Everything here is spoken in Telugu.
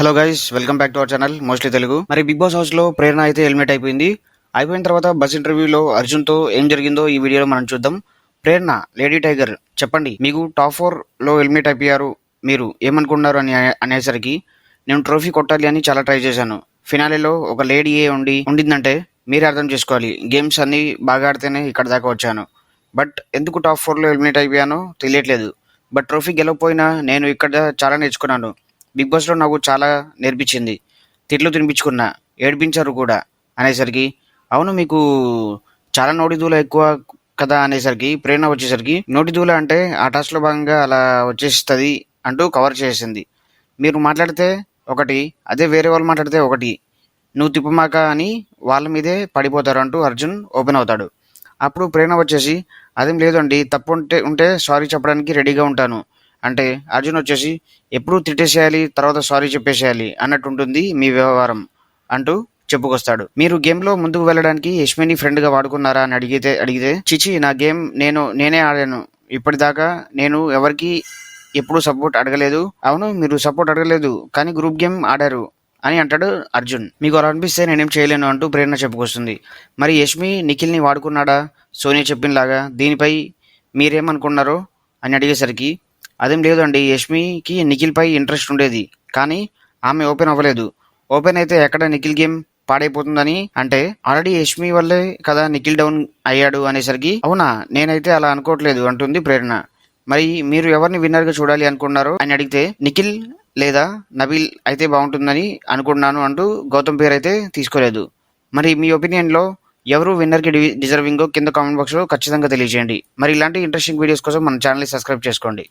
Hello guys, welcome back to our channel mostly Telugu. మరి బిగ్ బాస్ హౌస్ లో ప్రేరణ అయితే ఎలిమినేట్ అయిపోయింది. అయిపోయిన తర్వాత బస్ ఇంటర్వ్యూలో అర్జున్ తో ఏం జరిగిందో ఈ వీడియోలో మనం చూద్దాం. ప్రేరణ, లేడీ టైగర్, చెప్పండి, మీకు టాప్ 4 లో ఎలిమినేట్ అయిపోయారు, మీరు ఏమనుకున్నారు అని అనేసరికి నేను ట్రోఫీ కొట్టాలి అని చాలా ట్రై చేశాను. ఫినాలేలో ఒక లేడీ ఉండిందంటే మీరే అర్థం చేసుకోవాలి. గేమ్స్ అన్ని బాగా ఆడితేనే ఇక్కడ దాకా వచ్చాను. బట్ ఎందుకు టాప్ 4 లో ఎలిమినేట్ అయిపోయానో తెలియట్లేదు. బట్ ట్రోఫీ గెలవకపోయినా నేను ఇక్కడ చాలా నేర్చుకున్నాను. బిగ్ బాస్లో నాకు చాలా నేర్పించింది. తిట్లు తినిపించుకున్నా, ఏడిపించారు కూడా అనేసరికి, అవును మీకు చాలా నోటిదూల ఎక్కువ కదా అనేసరికి ప్రేరణ వచ్చేసరికి, నోటిదూల అంటే ఆ టాస్క్లో భాగంగా అలా వచ్చేస్తుంది అంటూ కవర్ చేసింది. మీరు మాట్లాడితే ఒకటి, అదే వేరే వాళ్ళు మాట్లాడితే ఒకటి, నువ్వు తిప్పమాక అని వాళ్ళ మీదే పడిపోతారు అంటూ అర్జున్ ఓపెన్ అవుతాడు. అప్పుడు ప్రేరణ వచ్చేసి, అదేం లేదండి, తప్పు ఉంటే సారీ చెప్పడానికి రెడీగా ఉంటాను అంటే, అర్జున్ వచ్చేసి, ఎప్పుడు తిట్టేసేయాలి తర్వాత సారీ చెప్పేసేయాలి అన్నట్టుంటుంది మీ వ్యవహారం అంటూ చెప్పుకొస్తాడు. మీరు గేమ్ లో ముందుకు వెళ్ళడానికి యష్మిని ఫ్రెండ్ గా వాడుకున్నారా అని అడిగితే చిచి, నా గేమ్ నేనే ఆడాను, ఇప్పటిదాకా నేను ఎవరికి ఎప్పుడు సపోర్ట్ అడగలేదు. అవును, మీరు సపోర్ట్ అడగలేదు కానీ గ్రూప్ గేమ్ ఆడారు అని అంటాడు అర్జున్. మీకు అలా అనిపిస్తే నేనేం చేయలేను అంటూ ప్రేరణ చెప్పుకొస్తుంది. మరి యష్మి నిఖిల్ని వాడుకున్నాడా సోనియా చెప్పినలాగా, దీనిపై మీరేమనుకున్నారో అని అడిగేసరికి, అదేం లేదండి, యష్మికి నిఖిల్పై ఇంట్రెస్ట్ ఉండేది కానీ ఆమె ఓపెన్ అవ్వలేదు. ఓపెన్ అయితే ఎక్కడ నిఖిల్ గేమ్ పాడైపోతుందని అంటే, ఆల్రెడీ యష్మి వల్లే కదా నిఖిల్ డౌన్ అయ్యాడు అనేసరికి, అవునా, నేనైతే అలా అనుకోవట్లేదు అంటుంది ప్రేరణ. మరి మీరు ఎవరిని విన్నర్గా చూడాలి అనుకున్నారో అని అడిగితే, నిఖిల్ లేదా నబీల్ అయితే బాగుంటుందని అనుకున్నాను అంటూ గౌతమ్ పేరు అయితే తీసుకోలేదు. మరి మీ ఒపీనియన్లో ఎవరు విన్నర్కి డిజర్వింగో కింద కామెంట్ బాక్స్లో ఖచ్చితంగా తెలియజేయండి. మరి ఇలాంటి ఇంట్రెస్టింగ్ వీడియోస్ కోసం మన ఛానల్ని సబ్స్క్రైబ్ చేసుకోండి.